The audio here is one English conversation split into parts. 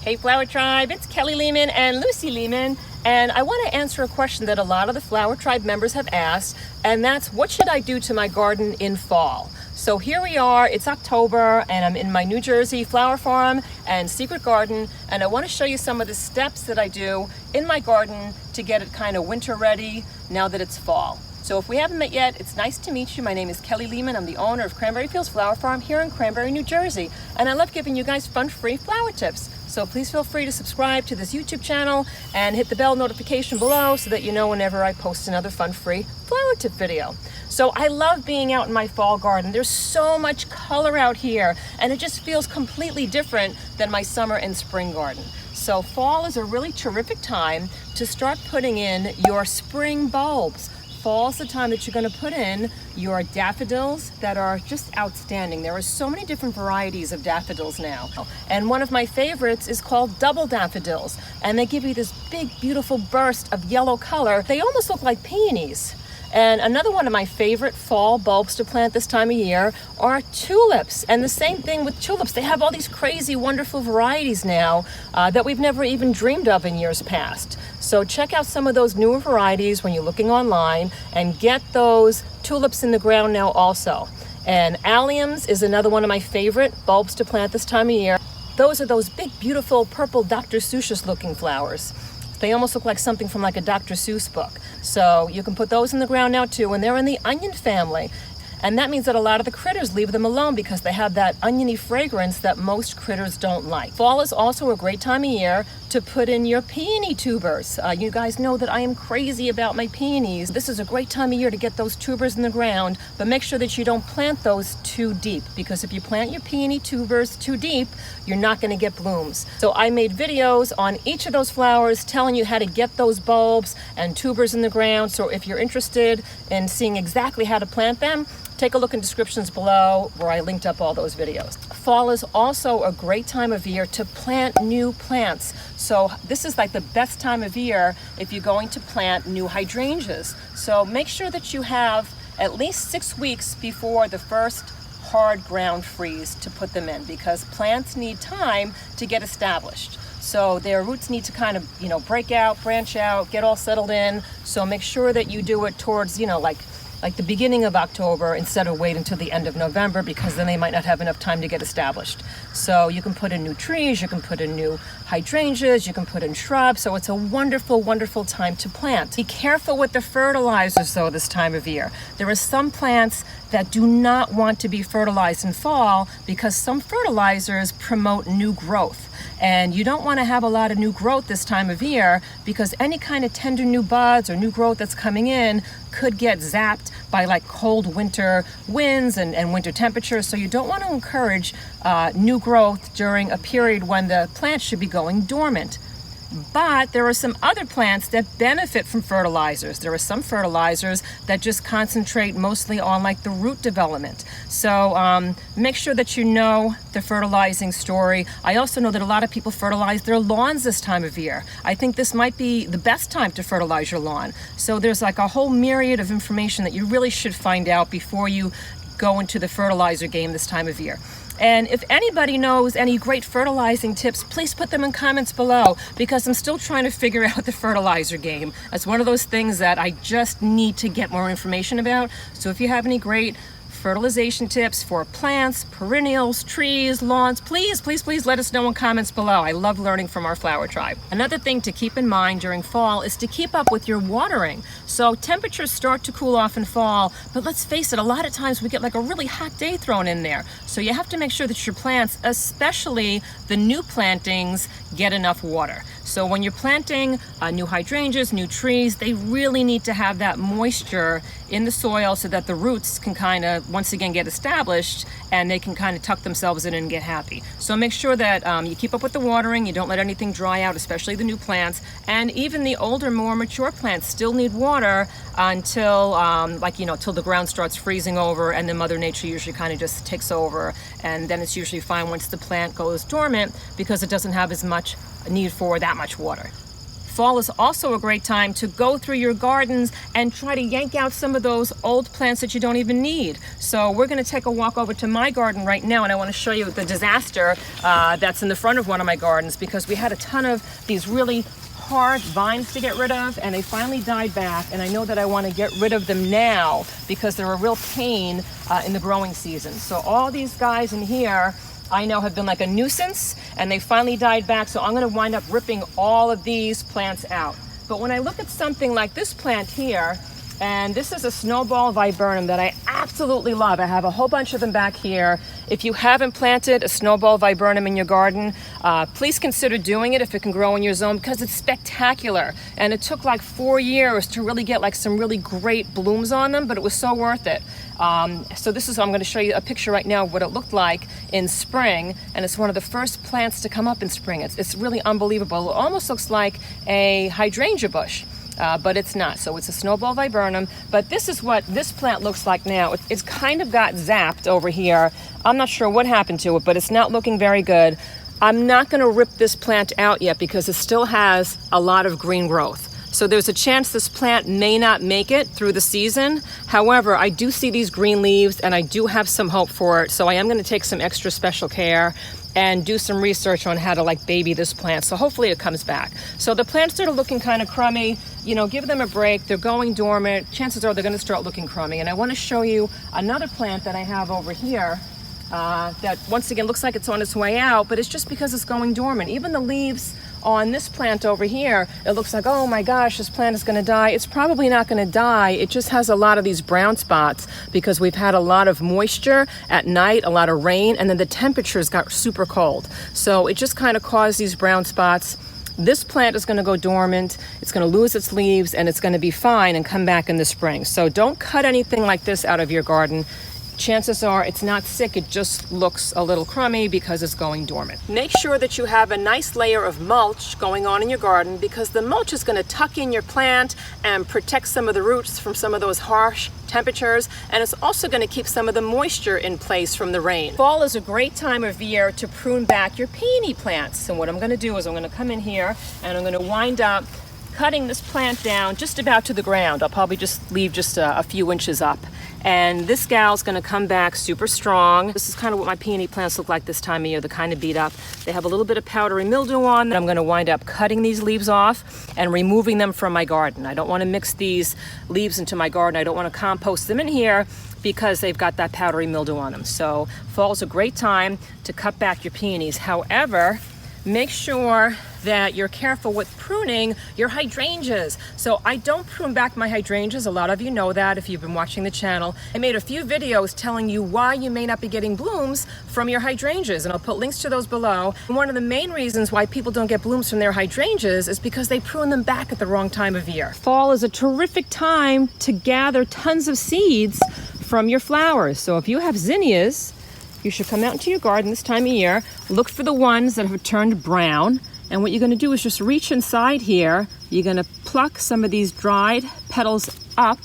Hey Flower Tribe, it's Kelly Lehman and Lucy Lehman, and I want to answer a question that a lot of the Flower Tribe members have asked, and that's what should I do to my garden in fall? So here we are, it's October, and I'm in my New Jersey flower farm and secret garden, and I want to show you some of the steps that I do in my garden to get it kind of winter ready now that it's fall. So if we haven't met yet, it's nice to meet you. My name is Kelly Lehman. I'm the owner of Cranberry Fields Flower Farm here in Cranberry, New Jersey. And I love giving you guys fun, free flower tips. So please feel free to subscribe to this YouTube channel and hit the bell notification below so that you know whenever I post another fun, free flower tip video. So I love being out in my fall garden. There's so much color out here, and it just feels completely different than my summer and spring garden. So fall is a really terrific time to start putting in your spring bulbs. Fall's the time that you're going to put in your daffodils that are just outstanding. There are so many different varieties of daffodils now. And one of my favorites is called double daffodils. And they give you this big, beautiful burst of yellow color. They almost look like peonies. And another one of my favorite fall bulbs to plant this time of year are tulips. And the same thing with tulips. They have all these crazy, wonderful varieties now that we've never even dreamed of in years past. So check out some of those newer varieties when you're looking online and get those tulips in the ground now also. And alliums is another one of my favorite bulbs to plant this time of year. Those are those big, beautiful, purple Dr. Seuss looking flowers. They almost look like something from like a Dr. Seuss book. So you can put those in the ground now too, and they're in the onion family. And that means that a lot of the critters leave them alone because they have that oniony fragrance that most critters don't like. Fall is also a great time of year to put in your peony tubers. You guys know that I am crazy about my peonies. This is a great time of year to get those tubers in the ground, but make sure that you don't plant those too deep, because if you plant your peony tubers too deep, you're not going to get blooms. So I made videos on each of those flowers telling you how to get those bulbs and tubers in the ground. So if you're interested in seeing exactly how to plant them, take a look in descriptions below where I linked up all those videos. Fall is also a great time of year to plant new plants. So this is like the best time of year if you're going to plant new hydrangeas. So make sure that you have at least 6 weeks before the first hard ground freeze to put them in, because plants need time to get established. So their roots need to kind of, break out, branch out, get all settled in. So make sure that you do it towards, like the beginning of October instead of wait until the end of November, because then they might not have enough time to get established. So you can put in new trees, you can put in new hydrangeas, you can put in shrubs. So it's a wonderful, wonderful time to plant. Be careful with the fertilizers though this time of year. There are some plants that do not want to be fertilized in fall because some fertilizers promote new growth. And you don't want to have a lot of new growth this time of year, because any kind of tender new buds or new growth that's coming in could get zapped by like cold winter winds and winter temperatures. So you don't want to encourage new growth during a period when the plant should be going dormant. But there are some other plants that benefit from fertilizers. There are some fertilizers that just concentrate mostly on like the root development. So make sure that you know the fertilizing story. I also know that a lot of people fertilize their lawns this time of year. I think this might be the best time to fertilize your lawn. So there's like a whole myriad of information that you really should find out before you go into the fertilizer game this time of year. And if anybody knows any great fertilizing tips, please put them in comments below, because I'm still trying to figure out the fertilizer game. That's one of those things that I just need to get more information about. So if you have any great fertilization tips for plants, perennials, trees, lawns, please let us know in comments below. I love learning from our flower tribe. Another thing to keep in mind during fall is to keep up with your watering. So temperatures start to cool off in fall, but let's face it, a lot of times we get like a really hot day thrown in there. So you have to make sure that your plants, especially the new plantings, get enough water. So when you're planting new hydrangeas, new trees, they really need to have that moisture in the soil so that the roots can kind of once again get established and they can kind of tuck themselves in and get happy. So make sure that you keep up with the watering, you don't let anything dry out, especially the new plants, and even the older, more mature plants still need water until till the ground starts freezing over, and then Mother Nature usually kind of just takes over, and then it's usually fine once the plant goes dormant because it doesn't have as much need for that much water. Fall is also a great time to go through your gardens and try to yank out some of those old plants that you don't even need. So we're going to take a walk over to my garden right now, and I want to show you the disaster that's in the front of one of my gardens, because we had a ton of these really hard vines to get rid of, and they finally died back, and I know that I want to get rid of them now because they're a real pain in the growing season. So all these guys in here I know have been like a nuisance, and they finally died back, so I'm going to wind up ripping all of these plants out. But when I look at something like this plant here, and this is a snowball viburnum that I absolutely love. I have a whole bunch of them back here. If you haven't planted a snowball viburnum in your garden, please consider doing it if it can grow in your zone, because it's spectacular. And it took like 4 years to really get like some really great blooms on them, but it was so worth it. So this is, I'm going to show you a picture right now of what it looked like in spring, and it's one of the first plants to come up in spring. It's really unbelievable. It almost looks like a hydrangea bush. But it's not. So it's a snowball viburnum. But this is what this plant looks like now. It's kind of got zapped over here. I'm not sure what happened to it, but it's not looking very good. I'm not going to rip this plant out yet because it still has a lot of green growth. So there's a chance this plant may not make it through the season. However, I do see these green leaves, and I do have some hope for it. So I am going to take some extra special care and do some research on how to like baby this plant. So hopefully it comes back. So the plants that are looking kind of crummy, you know, give them a break. They're going dormant. Chances are they're going to start looking crummy. And I want to show you another plant that I have over here that once again looks like it's on its way out, but it's just because it's going dormant. Even the leaves on this plant over here, it looks like, oh my gosh, this plant is going to die. It's probably not going to die. It just has a lot of these brown spots because we've had a lot of moisture at night, a lot of rain, and then the temperatures got super cold. So it just kind of caused these brown spots. This plant is going to go dormant, it's going to lose its leaves, and it's going to be fine and come back in the spring. So don't cut anything like this out of your garden. Chances are it's not sick, it just looks a little crummy because it's going dormant. Make sure that you have a nice layer of mulch going on in your garden, because the mulch is going to tuck in your plant and protect some of the roots from some of those harsh temperatures, and it's also going to keep some of the moisture in place from the rain. Fall is a great time of year to prune back your peony plants. And what I'm going to do is I'm going to come in here and I'm going to wind up cutting this plant down just about to the ground. I'll probably just leave just a few inches up. And this gal's gonna come back super strong. This is kind of what my peony plants look like this time of year. They're kind of beat up. They have a little bit of powdery mildew on them. I'm gonna wind up cutting these leaves off and removing them from my garden. I don't wanna mix these leaves into my garden. I don't wanna compost them in here because they've got that powdery mildew on them. So fall's a great time to cut back your peonies. However, make sure that you're careful with pruning your hydrangeas. So I don't prune back my hydrangeas. A lot of you know that if you've been watching the channel. I made a few videos telling you why you may not be getting blooms from your hydrangeas, and I'll put links to those below. And one of the main reasons why people don't get blooms from their hydrangeas is because they prune them back at the wrong time of year. Fall is a terrific time to gather tons of seeds from your flowers. So if you have zinnias, you should come out into your garden this time of year, look for the ones that have turned brown, and what you're going to do is just reach inside here. You're going to pluck some of these dried petals up,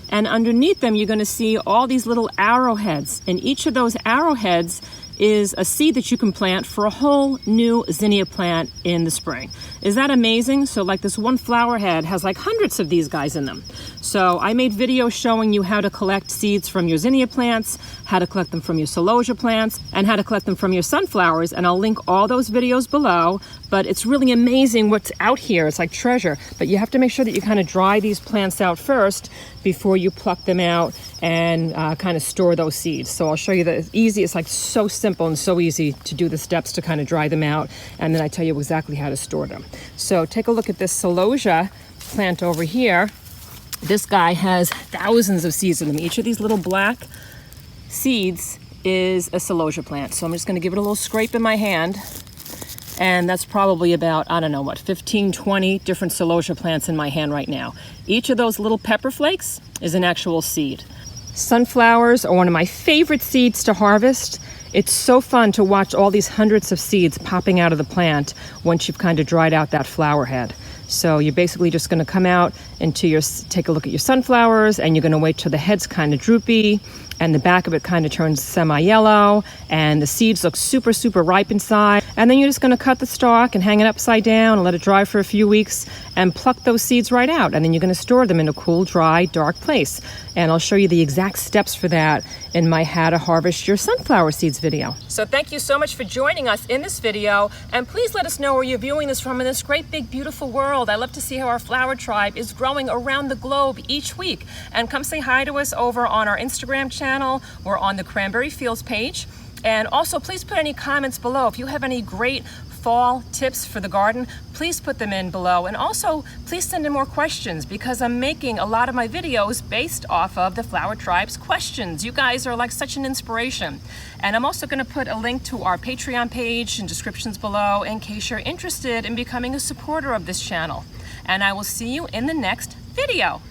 and underneath them you're going to see all these little arrowheads, and each of those arrowheads is a seed that you can plant for a whole new zinnia plant in the spring. Is that amazing? So like this one flower head has like hundreds of these guys in them. So I made videos showing you how to collect seeds from your zinnia plants, how to collect them from your celosia plants, and how to collect them from your sunflowers, and I'll link all those videos below. But it's really amazing what's out here. It's like treasure. But you have to make sure that you kind of dry these plants out first before you pluck them out and kind of store those seeds. So I'll show you that it's easy. It's like so simple and so easy to do the steps to kind of dry them out, and then I tell you exactly how to store them. So take a look at this celosia plant over here. This guy has thousands of seeds in them. Each of these little black seeds is a celosia plant. So I'm just going to give it a little scrape in my hand, and that's probably about, I don't know what, 15, 20 different celosia plants in my hand right now. Each of those little pepper flakes is an actual seed. Sunflowers are one of my favorite seeds to harvest. It's so fun to watch all these hundreds of seeds popping out of the plant once you've kind of dried out that flower head. So you're basically just going to come out into take a look at your sunflowers, and you're going to wait till the head's kind of droopy and the back of it kind of turns semi-yellow and the seeds look super, super ripe inside. And then you're just going to cut the stalk and hang it upside down and let it dry for a few weeks and pluck those seeds right out. And then you're going to store them in a cool, dry, dark place. And I'll show you the exact steps for that in my How to Harvest Your Sunflower Seeds video. So thank you so much for joining us in this video. And please let us know where you're viewing this from in this great, big, beautiful world. I love to see how our flower tribe is growing around the globe each week. And come say hi to us over on our Instagram channel. We're on the Cranberry Fields page. And also, please put any comments below. If you have any great fall tips for the garden, please put them in below. And also, please send in more questions, because I'm making a lot of my videos based off of the Flower Tribe's questions. You guys are like such an inspiration. And I'm also going to put a link to our Patreon page and descriptions below in case you're interested in becoming a supporter of this channel. And I will see you in the next video.